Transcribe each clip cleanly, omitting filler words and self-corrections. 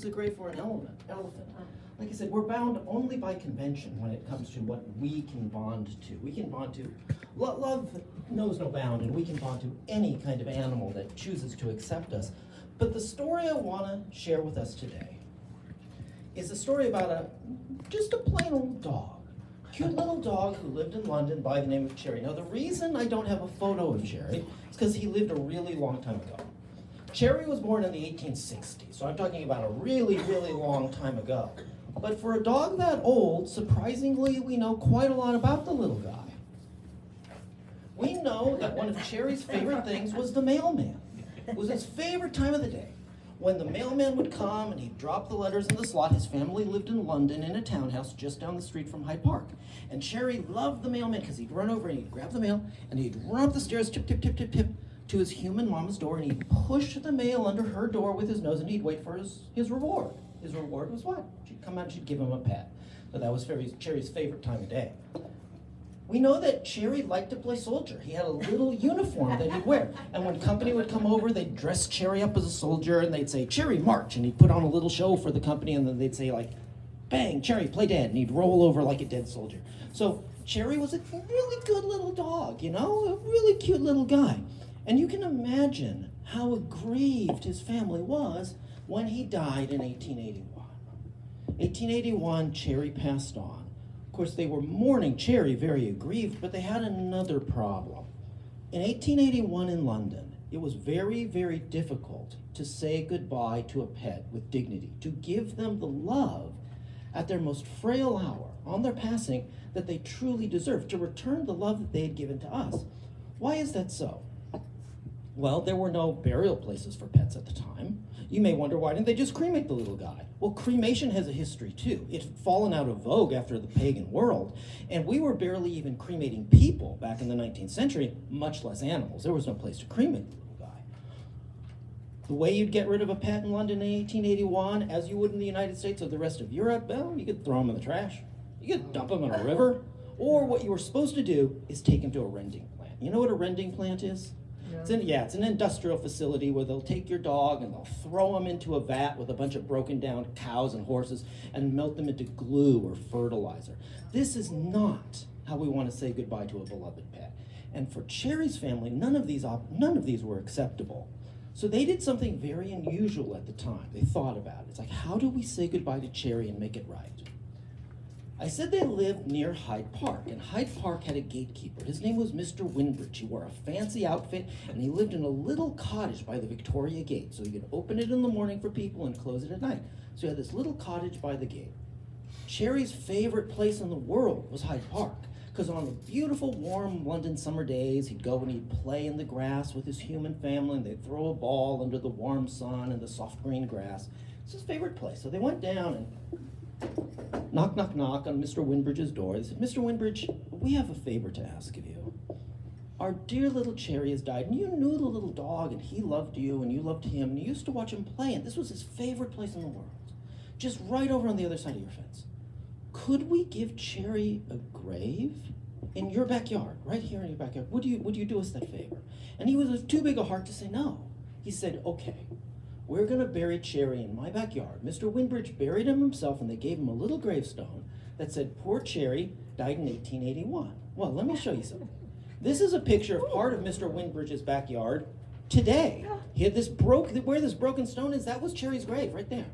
is a grave for an elephant. Like I said, we're bound only by convention when it comes to what we can bond to. We can bond to, love knows no bound, and we can bond to any kind of animal that chooses to accept us. But the story I want to share with us today is a story about just a plain old dog. Cute little dog who lived in London by the name of Cherry. Now the reason I don't have a photo of Cherry is because he lived a really long time ago. Cherry was born in the 1860s, so I'm talking about a really, really long time ago. But for a dog that old, surprisingly, we know quite a lot about the little guy. We know that one of Cherry's favorite things was the mailman. It was his favorite time of the day. When the mailman would come and he'd drop the letters in the slot, his family lived in London in a townhouse just down the street from Hyde Park. And Cherry loved the mailman because he'd run over and he'd grab the mail and he'd run up the stairs, tip, tip, tip, tip, tip, to his human mama's door, and he'd push the mail under her door with his nose and he'd wait for his reward. His reward was what? She'd come out and she'd give him a pet. So that was Cherry's favorite time of day. We know that Cherry liked to play soldier. He had a little uniform that he'd wear. And when company would come over, they'd dress Cherry up as a soldier and they'd say, "Cherry, march." And he'd put on a little show for the company, and then they'd say, like, "Bang, Cherry, play dead." And he'd roll over like a dead soldier. So Cherry was a really good little dog, you know, a really cute little guy. And you can imagine how aggrieved his family was when he died in 1881. 1881, Cherry passed on. Of course, they were mourning Cherry, very aggrieved, but they had another problem. In 1881 in London, it was very, very difficult to say goodbye to a pet with dignity, to give them the love at their most frail hour, on their passing, that they truly deserved, to return the love that they had given to us. Why is that so? Well, there were no burial places for pets at the time. You may wonder, why didn't they just cremate the little guy? Well, cremation has a history too. It's fallen out of vogue after the pagan world, and we were barely even cremating people back in the 19th century, much less animals. There was no place to cremate the little guy. The way you'd get rid of a pet in London in 1881, as you would in the United States or the rest of Europe, well, you could throw him in the trash. You could dump him in a river, or what you were supposed to do is take him to a rending plant. You know what a rending plant is? It's an industrial facility where they'll take your dog and they'll throw him into a vat with a bunch of broken down cows and horses and melt them into glue or fertilizer. This is not how we want to say goodbye to a beloved pet. And for Cherry's family, none of these were acceptable. So they did something very unusual at the time. They thought about it. It's like, how do we say goodbye to Cherry and make it right? I said they lived near Hyde Park, and Hyde Park had a gatekeeper. His name was Mr. Winbridge. He wore a fancy outfit, and he lived in a little cottage by the Victoria Gate, so he could open it in the morning for people and close it at night. So he had this little cottage by the gate. Cherry's favorite place in the world was Hyde Park, because on the beautiful, warm London summer days, he'd go and he'd play in the grass with his human family, and they'd throw a ball under the warm sun and the soft green grass. It's his favorite place. So they went down and knock, knock, knock on Mr. Winbridge's door. They said, "Mr. Winbridge, we have a favor to ask of you. Our dear little Cherry has died, and you knew the little dog, and he loved you, and you loved him, and you used to watch him play, and this was his favorite place in the world, just right over on the other side of your fence. Could we give Cherry a grave in your backyard, right here in your backyard? Would you do us that favor?" And he was too big a heart to say no. He said, "Okay. We're going to bury Cherry in my backyard." Mr. Winbridge buried him himself, and they gave him a little gravestone that said, "Poor Cherry died in 1881. Well, let me show you something. This is a picture of part of Mr. Winbridge's backyard today. He had where this broken stone is, that was Cherry's grave right there.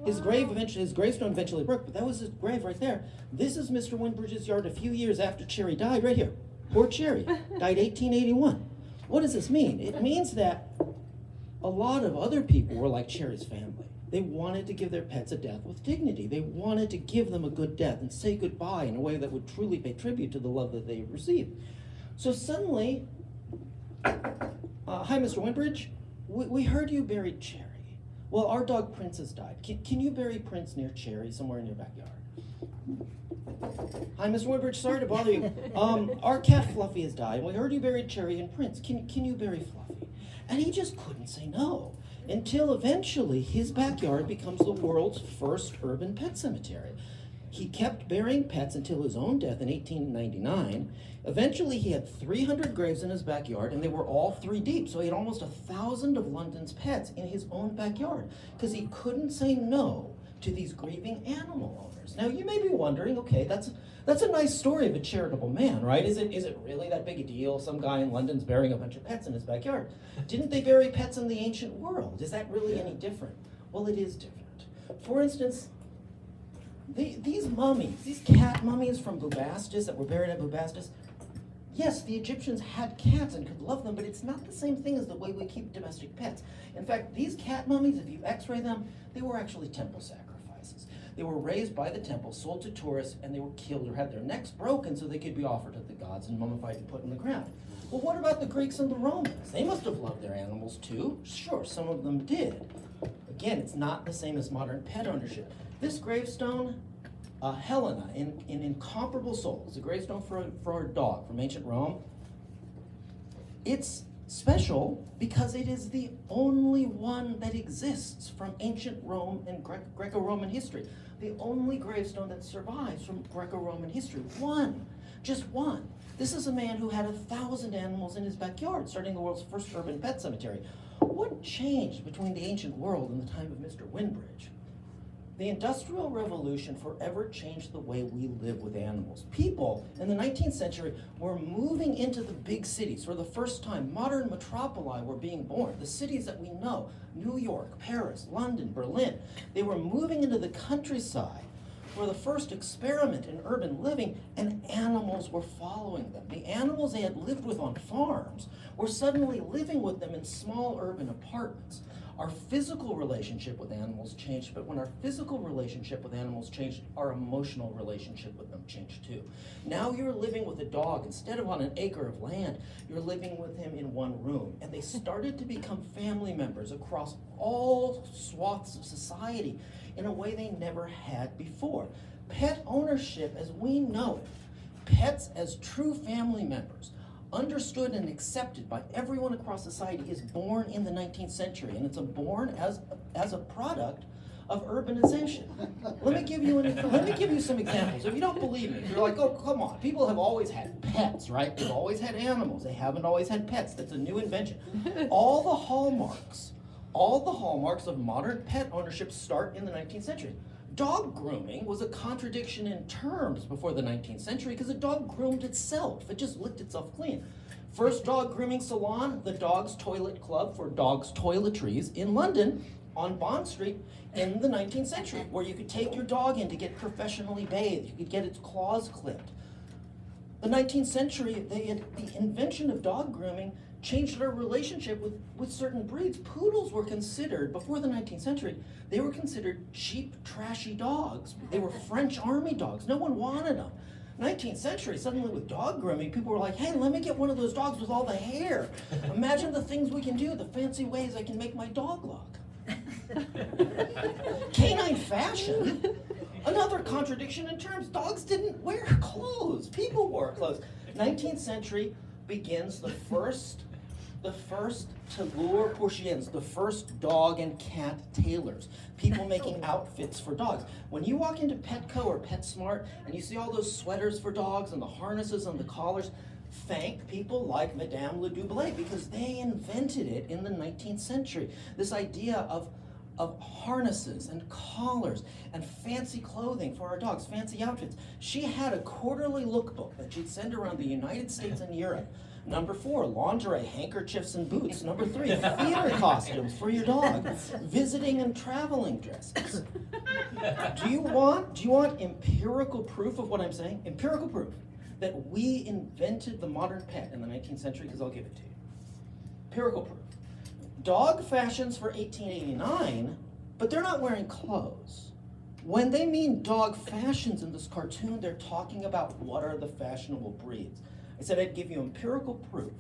His gravestone eventually broke, but that was his grave right there. This is Mr. Winbridge's yard a few years after Cherry died, right here. Poor Cherry died 1881. What does this mean? It means that a lot of other people were like Cherry's family. They wanted to give their pets a death with dignity. They wanted to give them a good death and say goodbye in a way that would truly pay tribute to the love that they received. So suddenly, "Hi, Mr. Winbridge. We heard you buried Cherry. Well, our dog Prince has died. Can you bury Prince near Cherry, somewhere in your backyard?" "Hi, Mr. Winbridge. Sorry to bother you. Our cat Fluffy has died. We heard you buried Cherry and Prince. Can you bury Fluffy?" And he just couldn't say no, until eventually his backyard becomes the world's first urban pet cemetery. He kept burying pets until his own death in 1899. Eventually, he had 300 graves in his backyard, and they were all 3 deep. So he had almost 1,000 of London's pets in his own backyard because he couldn't say no to these grieving animal owners. Now, you may be wondering, okay, that's a nice story of a charitable man, right? Is it really that big a deal? Some guy in London's burying a bunch of pets in his backyard. Didn't they bury pets in the ancient world? Is that really any different? Well, it is different. For instance, these mummies, these cat mummies from Bubastis that were buried at Bubastis, yes, the Egyptians had cats and could love them, but it's not the same thing as the way we keep domestic pets. In fact, these cat mummies, if you x-ray them, they were actually temple sacrifices. They were raised by the temple, sold to tourists, and they were killed or had their necks broken so they could be offered to the gods and mummified and put in the ground. Well, what about the Greeks and the Romans? They must have loved their animals too. Sure, some of them did. Again, it's not the same as modern pet ownership. This gravestone, Helena, in Incomparable Souls, a gravestone for a dog from ancient Rome. It's special because it is the only one that exists from ancient Rome and Greco-Roman history. The only gravestone that survives from Greco-Roman history. One, just one. This is a man who had 1,000 animals in his backyard, starting the world's first urban pet cemetery. What changed between the ancient world and the time of Mr. Winbridge? The Industrial Revolution forever changed the way we live with animals. People in the 19th century were moving into the big cities. For the first time, modern metropoli were being born. The cities that we know, New York, Paris, London, Berlin, they were moving into the countryside for the first experiment in urban living, and animals were following them. The animals they had lived with on farms were suddenly living with them in small urban apartments. Our physical relationship with animals changed, but when our physical relationship with animals changed, our emotional relationship with them changed too. Now you're living with a dog, instead of on an acre of land, you're living with him in one room. And they started to become family members across all swaths of society in a way they never had before. Pet ownership, as we know it, pets as true family members, understood and accepted by everyone across society, is born in the 19th century, and it's born as a product of urbanization. Let me give you some examples. If you don't believe me, if you're like, oh, come on, people have always had pets, right? They've always had animals. They haven't always had pets. That's a new invention. All the hallmarks of modern pet ownership start in the 19th century. Dog grooming was a contradiction in terms before the 19th century because a dog groomed itself. It just licked itself clean. First dog grooming salon, the Dogs Toilet Club for dogs' toiletries in London on Bond Street in the 19th century, where you could take your dog in to get professionally bathed. You could get its claws clipped. The 19th century, the invention of dog grooming changed our relationship with certain breeds. Poodles were considered, before the 19th century, they were considered cheap, trashy dogs. They were French army dogs. No one wanted them. 19th century, suddenly with dog grooming, people were like, hey, let me get one of those dogs with all the hair. Imagine the things we can do, the fancy ways I can make my dog look. Canine fashion, another contradiction in terms. Dogs didn't wear clothes. People wore clothes. 19th century begins the first tailleur porciens, the first dog and cat tailors, people making outfits for dogs. When you walk into Petco or PetSmart and you see all those sweaters for dogs and the harnesses and the collars, thank people like Madame Le Doublé, because they invented it in the 19th century. This idea of harnesses and collars and fancy clothing for our dogs, fancy outfits. She had a quarterly lookbook that she'd send around the United States and Europe. Number 4, lingerie, handkerchiefs, and boots. Number 3, theater costumes for your dog. Visiting and traveling dresses. Do you want empirical proof of what I'm saying? Empirical proof that we invented the modern pet in the 19th century, because I'll give it to you. Empirical proof. Dog fashions for 1889, but they're not wearing clothes. When they mean dog fashions in this cartoon, they're talking about what are the fashionable breeds. I said I'd give you empirical proof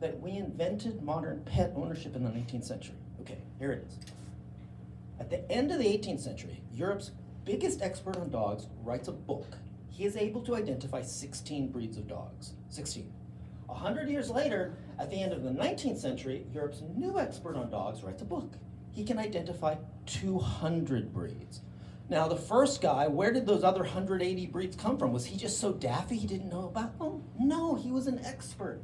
that we invented modern pet ownership in the 19th century. Okay, here it is. At the end of the 18th century, Europe's biggest expert on dogs writes a book. He is able to identify 16 breeds of dogs. 16. 100 years later, at the end of the 19th century, Europe's new expert on dogs writes a book. He can identify 200 breeds. Now, the first guy, where did those other 180 breeds come from? Was he just so daffy he didn't know about them? No, he was an expert.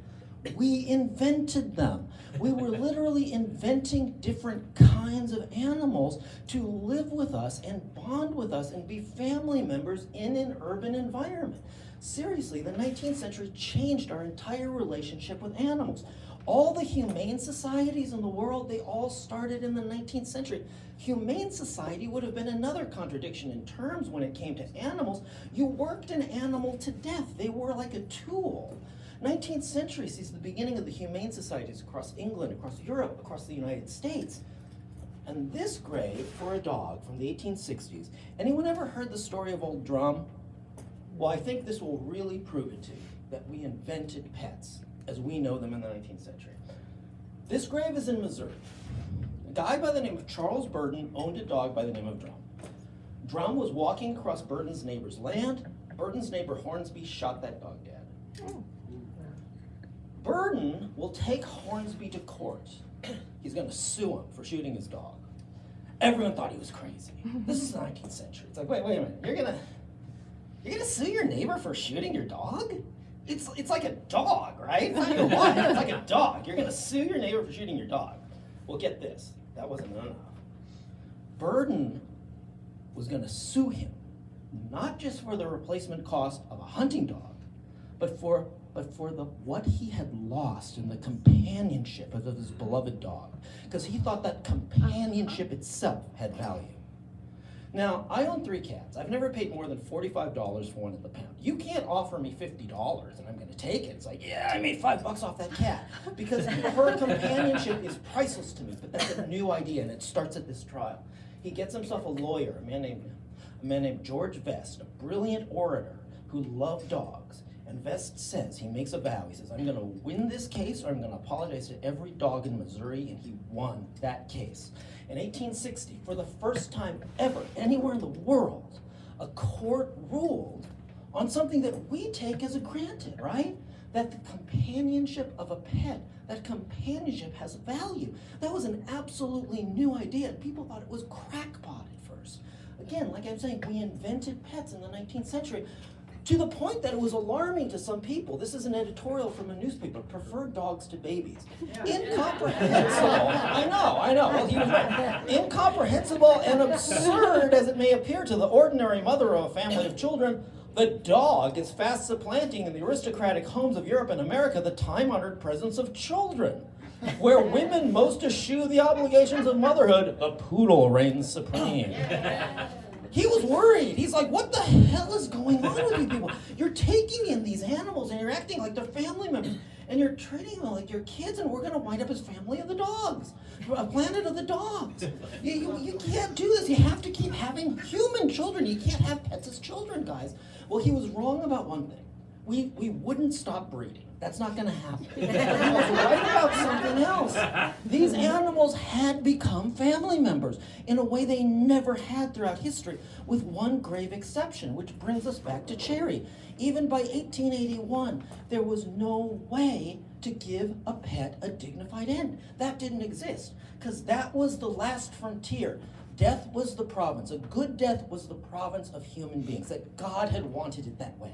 We invented them. We were literally inventing different kinds of animals to live with us and bond with us and be family members in an urban environment. Seriously, the 19th century changed our entire relationship with animals. All the humane societies in the world, they all started in the 19th century. Humane society would have been another contradiction in terms when it came to animals. You worked an animal to death. They were like a tool. 19th century sees the beginning of the humane societies across England, across Europe, across the United States. And this grave for a dog from the 1860s, anyone ever heard the story of Old Drum? Well, I think this will really prove it to you, that we invented pets as we know them in the 19th century. This grave is in Missouri. A guy by the name of Charles Burden owned a dog by the name of Drum. Drum was walking across Burden's neighbor's land. Burden's neighbor Hornsby shot that dog dead. Burden will take Hornsby to court. He's going to sue him for shooting his dog. Everyone thought he was crazy. This is the 19th century. It's like, wait a minute. You're gonna sue your neighbor for shooting your dog? It's like a dog, right? It's not your wife. It's like a dog. You're gonna sue your neighbor for shooting your dog. Well, get this. That wasn't enough. Burden was gonna sue him, not just for the replacement cost of a hunting dog, but for what he had lost in the companionship of his beloved dog, because he thought that companionship itself had value. Now, I own 3 cats. I've never paid more than $45 for one at the pound. You can't offer me $50 and I'm gonna take it. It's like, yeah, I made $5 off that cat. Because her companionship is priceless to me, but that's a new idea and it starts at this trial. He gets himself a lawyer, a man named George Vest, a brilliant orator who loved dogs. And Vest says, he makes a vow, he says, I'm gonna win this case or I'm gonna apologize to every dog in Missouri, and he won that case. In 1860, for the first time ever, anywhere in the world, a court ruled on something that we take as a granted, right? That the companionship of a pet, that companionship has value. That was an absolutely new idea, and people thought it was crackpot at first. Again, like I'm saying, we invented pets in the 19th century, to the point that it was alarming to some people. This is an editorial from a newspaper, preferred dogs to babies. Incomprehensible, I know, well, he was right. Incomprehensible and absurd as it may appear to the ordinary mother of a family of children, the dog is fast supplanting in the aristocratic homes of Europe and America the time-honored presence of children. Where women most eschew the obligations of motherhood, a poodle reigns supreme. He was worried. He's like, what the hell is going on with you people? You're taking in these animals and you're acting like they're family members. And you're treating them like your kids, and we're going to wind up as family of the dogs. A planet of the dogs. You can't do this. You have to keep having human children. You can't have pets as children, guys. Well, he was wrong about one thing. We wouldn't stop breeding. That's not going to happen. He was right about something else. These animals had become family members in a way they never had throughout history, with one grave exception, which brings us back to Cherry. Even by 1881, there was no way to give a pet a dignified end. That didn't exist, because that was the last frontier. Death was the province. A good death was the province of human beings, that God had wanted it that way,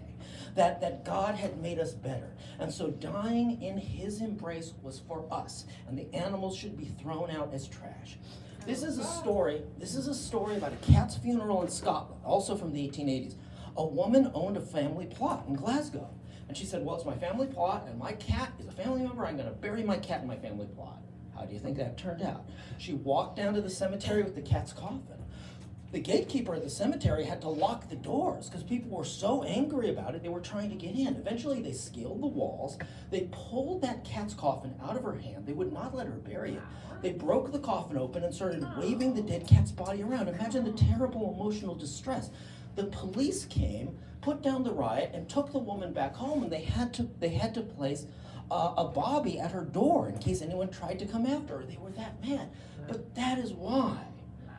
that God had made us better. And so dying in his embrace was for us, and the animals should be thrown out as trash. This is a story about a cat's funeral in Scotland, also from the 1880s. A woman owned a family plot in Glasgow. And she said, well, it's my family plot, and my cat is a family member. I'm going to bury my cat in my family plot. How do you think that turned out? She walked down to the cemetery with the cat's coffin. The gatekeeper at the cemetery had to lock the doors because people were so angry about it, they were trying to get in. Eventually, they scaled the walls. They pulled that cat's coffin out of her hand. They would not let her bury it. They broke the coffin open and started waving the dead cat's body around. Imagine the terrible emotional distress. The police came, put down the riot, and took the woman back home, and they had to place a bobby at her door in case anyone tried to come after her. They were that mad. But that is why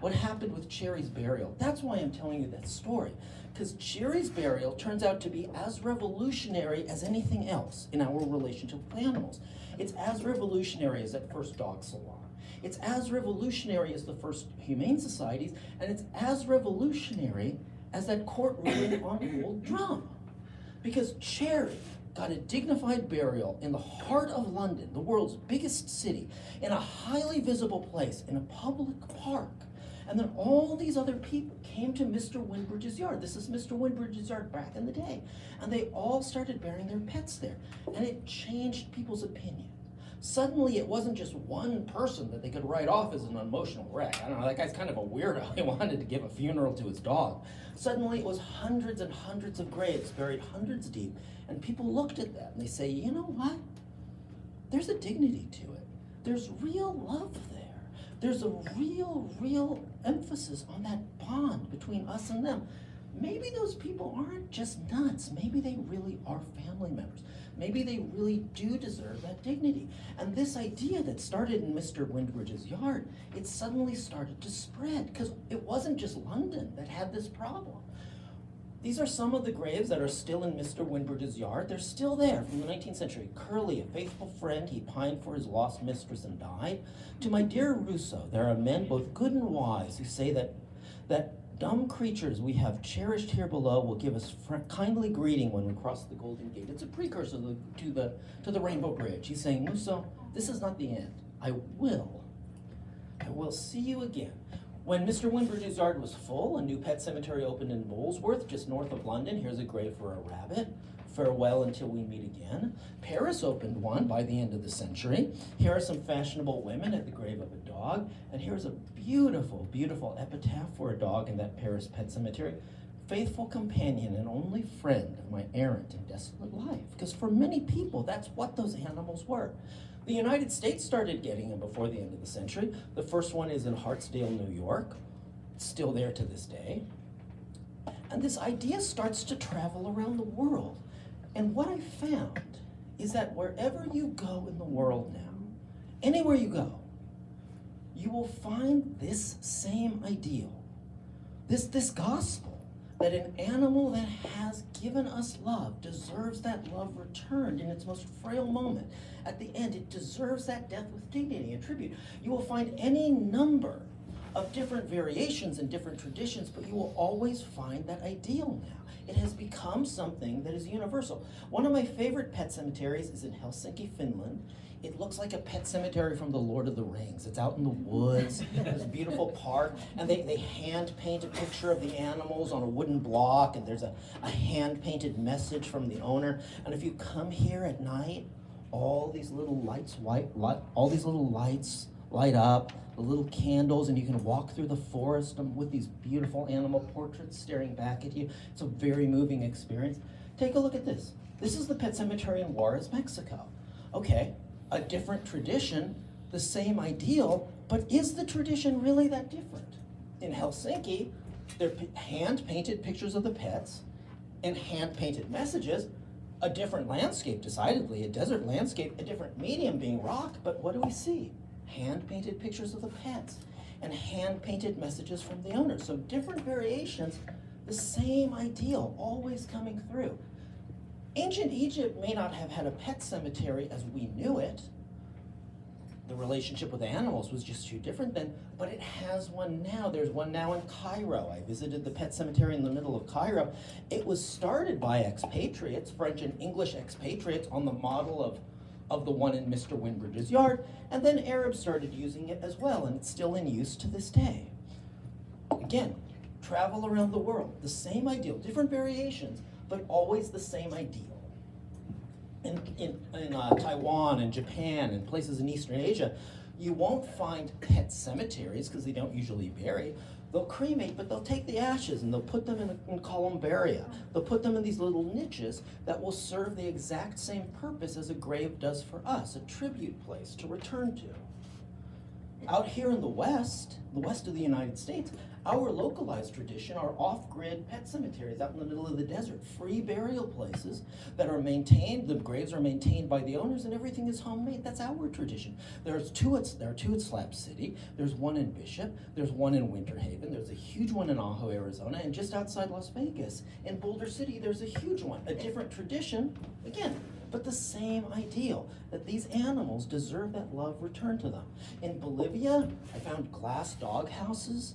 what happened with Cherry's burial. That's why I'm telling you that story. Because Cherry's burial turns out to be as revolutionary as anything else in our relationship with animals. It's as revolutionary as that first dog salon. It's as revolutionary as the first humane societies, and it's as revolutionary as that court ruling on Old Drum. Because Cherry got a dignified burial in the heart of London, the world's biggest city, in a highly visible place, in a public park. And then all these other people came to Mr. Winbridge's yard. This is Mr. Winbridge's yard back in the day. And they all started burying their pets there. And it changed people's opinion. Suddenly, it wasn't just one person that they could write off as an emotional wreck. I don't know, that guy's kind of a weirdo. He wanted to give a funeral to his dog. Suddenly, it was hundreds and hundreds of graves buried hundreds deep. And people looked at that and they say, you know what? There's a dignity to it. There's real love there. There's a real emphasis on that bond between us and them. Maybe those people aren't just nuts. Maybe they really are family members. Maybe they really do deserve that dignity. And this idea that started in Mr. Winbridge's yard, it suddenly started to spread, because it wasn't just London that had this problem. These are some of the graves that are still in Mr. Winbridge's yard. They're still there from the 19th century. Curly, a faithful friend, he pined for his lost mistress and died. To my dear Rousseau, there are men both good and wise who say that dumb creatures we have cherished here below will give us kindly greeting when we cross the Golden Gate. It's a precursor to the Rainbow Bridge. He's saying, Rousseau, this is not the end. I will see you again. When Mr. Winbridge's yard was full, a new pet cemetery opened in Molesworth, just north of London. Here's a grave for a rabbit. Farewell until we meet again. Paris opened one by the end of the century. Here are some fashionable women at the grave of a dog. And here's a beautiful, beautiful epitaph for a dog in that Paris pet cemetery. Faithful companion and only friend of my errant and desolate life. Because for many people, that's what those animals were. The United States started getting them before the end of the century. The first one is in Hartsdale, New York. It's still there to this day. And this idea starts to travel around the world. And what I found is that wherever you go in the world now, anywhere you go, you will find this same ideal, this gospel, that an animal that has given us love deserves that love returned in its most frail moment. At the end, it deserves that death with dignity and tribute. You will find any number of different variations and different traditions, but you will always find that ideal now. It has become something that is universal. One of my favorite pet cemeteries is in Helsinki, Finland. It looks like a pet cemetery from the Lord of the Rings. It's out in the woods, there's a beautiful park, and they hand paint a picture of the animals on a wooden block, and there's a hand-painted message from the owner. And if you come here at night, all these little lights light up, the little candles, and you can walk through the forest with these beautiful animal portraits staring back at you. It's a very moving experience. Take a look at this. This is the pet cemetery in Juarez, Mexico. Okay, a different tradition, the same ideal, but is the tradition really that different? In Helsinki, they're hand-painted pictures of the pets and hand-painted messages, a different landscape, decidedly, a desert landscape, a different medium being rock, but what do we see? Hand-painted pictures of the pets and hand-painted messages from the owner. So different variations, the same ideal, always coming through. Ancient Egypt may not have had a pet cemetery as we knew it. The relationship with animals was just too different then, but it has one now. There's one now in Cairo. I visited the pet cemetery in the middle of Cairo. It was started by expatriates, French and English expatriates, on the model of the one in Mr. Winbridge's yard, and then Arabs started using it as well, and it's still in use to this day. Again, travel around the world, the same ideal, different variations, but always the same ideal. In Taiwan and Japan and places in Eastern Asia, you won't find pet cemeteries because they don't usually bury. They'll cremate, but they'll take the ashes and they'll put them in columbaria. They'll put them in these little niches that will serve the exact same purpose as a grave does for us, a tribute place to return to. Out here in the West of the United States, our localized tradition are off-grid pet cemeteries out in the middle of the desert, free burial places that are maintained, the graves are maintained by the owners, and everything is homemade. That's our tradition. There are two at Slab City, there's one in Bishop, there's one in Winter Haven, there's a huge one in Ajo, Arizona, and just outside Las Vegas, in Boulder City, there's a huge one, a different tradition, again, but the same ideal, that these animals deserve that love returned to them. In Bolivia, I found glass dog houses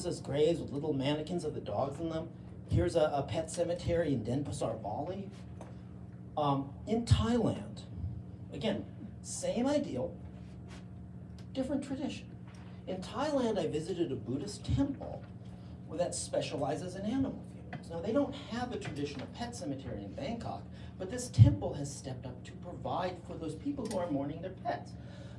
as graves with little mannequins of the dogs in them. Here's a pet cemetery in Denpasar, Bali. In Thailand, again, same ideal, different tradition. In Thailand, I visited a Buddhist temple that specializes in animal funerals. Now, they don't have a traditional pet cemetery in Bangkok, but this temple has stepped up to provide for those people who are mourning their pets.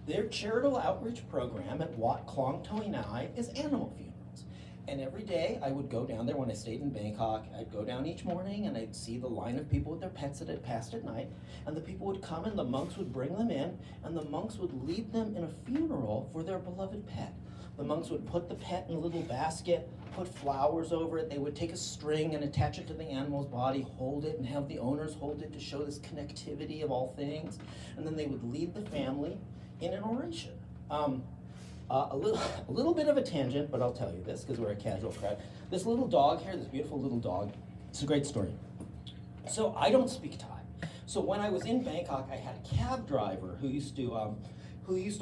Their charitable outreach program at Wat Klong Toi Nai is animal funerals. And every day I would go down there when I stayed in Bangkok. I'd go down each morning and I'd see the line of people with their pets that had passed at night. And the people would come and the monks would bring them in, and the monks would lead them in a funeral for their beloved pet. The monks would put the pet in a little basket, put flowers over it. They would take a string and attach it to the animal's body, hold it, and have the owners hold it to show this connectivity of all things. And then they would lead the family in an oration. A little bit of a tangent, but I'll tell you this because we're a casual crowd. This little dog here, this beautiful little dog, it's a great story. So I don't speak Thai. So when I was in Bangkok, I had a cab driver who used to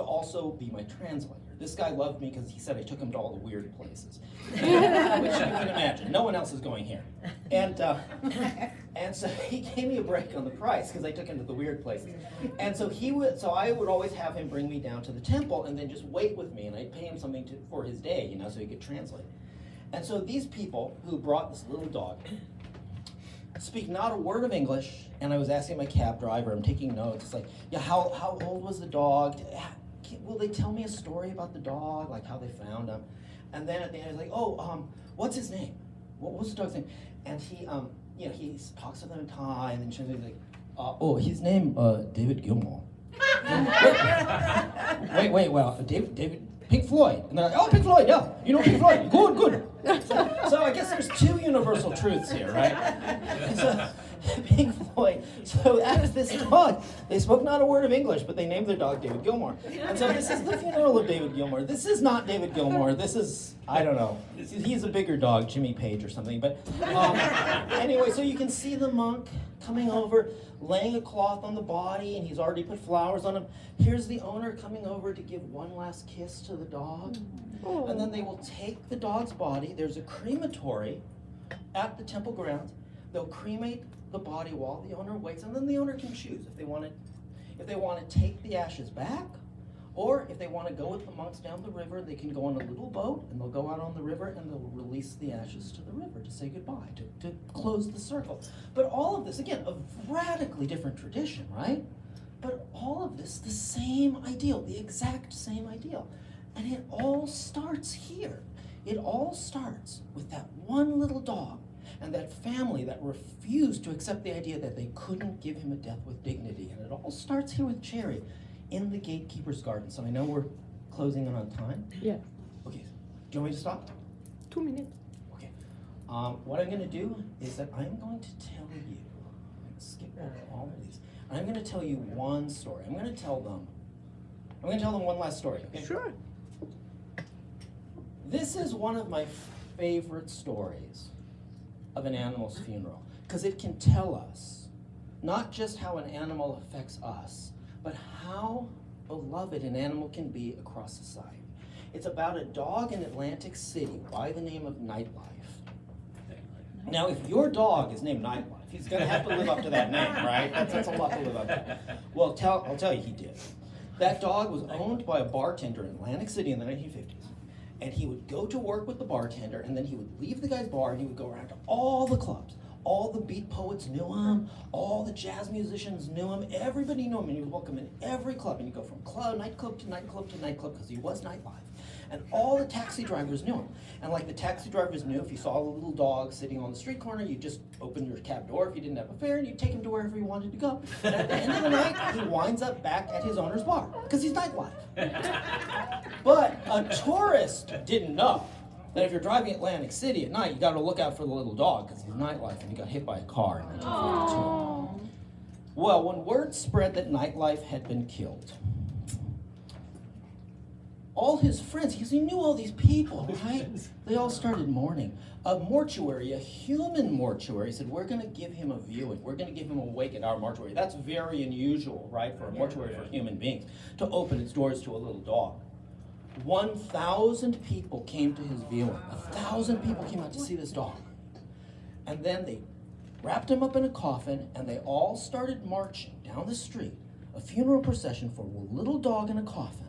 also be my translator. This guy loved me because he said I took him to all the weird places, which you can imagine. No one else is going here. And so he gave me a break on the price because I took him to the weird places. And so I would always have him bring me down to the temple and then just wait with me, and I'd pay him something for his day, so he could translate. And so these people who brought this little dog speak not a word of English, and I was asking my cab driver, I'm taking notes, it's like, yeah, how old was the dog? Will they tell me a story about the dog, like how they found him? And then at the end, he's like, what's his name? What's the dog's name? And he talks to them in Thai, and then he's like, his name, David Gilmour. wait, well, David, Pink Floyd. And they're like, Pink Floyd, yeah, you know Pink Floyd, good. So I guess there's two universal truths here, right? So, Pink Floyd. So as this dog, they spoke not a word of English, but they named their dog David Gilmour. And so this is the funeral of David Gilmour. This is not David Gilmour. This is, I don't know. He's a bigger dog, Jimmy Page or something. But anyway, so you can see the monk coming over, laying a cloth on the body, and he's already put flowers on him. Here's the owner coming over to give one last kiss to the dog. And then they will take the dog's body. There's a crematory at the temple grounds. They'll cremate the body while the owner waits, and then the owner can choose if they want to take the ashes back, or if they want to go with the monks down the river. They can go on a little boat, and they'll go out on the river, and they'll release the ashes to the river to say goodbye, to close the circle. But all of this, again, a radically different tradition, right? But all of this, the same ideal, the exact same ideal. And it all starts here. It all starts with that one little dog and that family that refused to accept the idea that they couldn't give him a death with dignity. And it all starts here with Cherry in the gatekeeper's garden. So I know we're closing in on time. Yeah. Okay, do you want me to stop? 2 minutes. Okay. What I'm going to do is that I'm going to tell you, I'm going to skip over all of these, and I'm going to tell you one story. I'm going to tell them one last story, okay? Sure. This is one of my favorite stories of an animal's funeral, because it can tell us not just how an animal affects us, but how beloved an animal can be across society. It's about a dog in Atlantic City by the name of Nightlife. Now, if your dog is named Nightlife, he's going to have to live up to that name, right? That's a lot to live up to. Well, I'll tell you, he did. That dog was owned by a bartender in Atlantic City in the 1950s. And he would go to work with the bartender, and then he would leave the guy's bar, and he would go around to all the clubs. All the beat poets knew him, all the jazz musicians knew him, everybody knew him, and he was welcome in every club. And he'd go from nightclub to nightclub to nightclub, because he was Nightlife. And all the taxi drivers knew him. And like the taxi drivers knew, if you saw a little dog sitting on the street corner, you'd just open your cab door if you didn't have a fare, and you'd take him to wherever you wanted to go. And at the end of the night, he winds up back at his owner's bar, because he's Nightlife. But a tourist didn't know that if you're driving Atlantic City at night, you got to look out for the little dog, because he's Nightlife, and he got hit by a car in 1952. Well, when word spread that Nightlife had been killed, all his friends, because he knew all these people, right? They all started mourning. A mortuary, a human mortuary, said, we're going to give him a viewing. We're going to give him a wake at our mortuary. That's very unusual, right, for a mortuary for human beings to open its doors to a little dog. 1,000 people came to his viewing. 1,000 people came out to see this dog. And then they wrapped him up in a coffin, and they all started marching down the street, a funeral procession for a little dog in a coffin,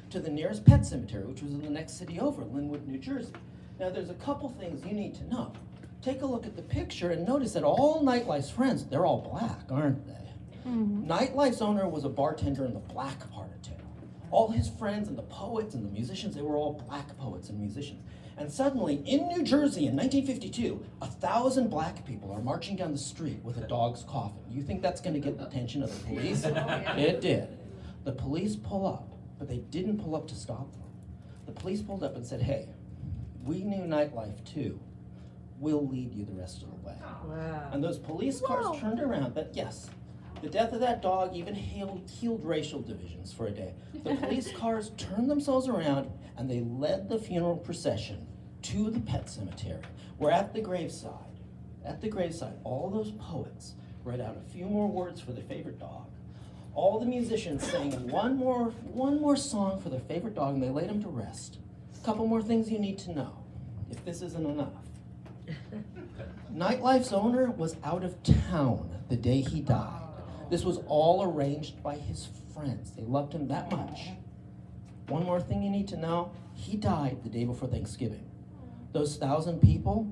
to the nearest pet cemetery, which was in the next city over, Linwood, New Jersey. Now, there's a couple things you need to know. Take a look at the picture and notice that all Nightlife's friends, they're all black, aren't they? Mm-hmm. Nightlife's owner was a bartender in the black part of town. All his friends and the poets and the musicians, they were all black poets and musicians. And suddenly, in New Jersey in 1952, 1,000 black people are marching down the street with a dog's coffin. You think that's going to get the attention of the police? It did. The police pull up, but they didn't pull up to stop them. The police pulled up and said, hey, we knew Nightlife too. We'll lead you the rest of the way. Wow. And those police cars turned around, but yes, the death of that dog even healed racial divisions for a day. The police cars turned themselves around and they led the funeral procession to the pet cemetery, where at the graveside, all those poets read out a few more words for their favorite dog. All the musicians sang one more song for their favorite dog, and they laid him to rest. A couple more things you need to know, if this isn't enough. Nightlife's owner was out of town the day he died. This was all arranged by his friends. They loved him that much. One more thing you need to know, he died the day before Thanksgiving. Those 1,000 people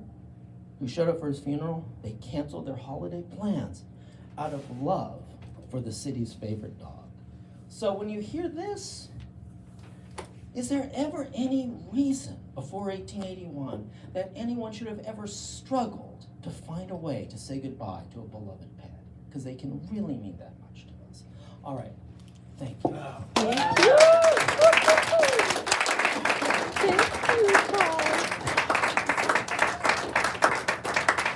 who showed up for his funeral, they canceled their holiday plans out of love for the city's favorite dog. So when you hear this, is there ever any reason before 1881 that anyone should have ever struggled to find a way to say goodbye to a beloved pet? Because they can really mean that much to us. All right, thank you. Thank you, Paul.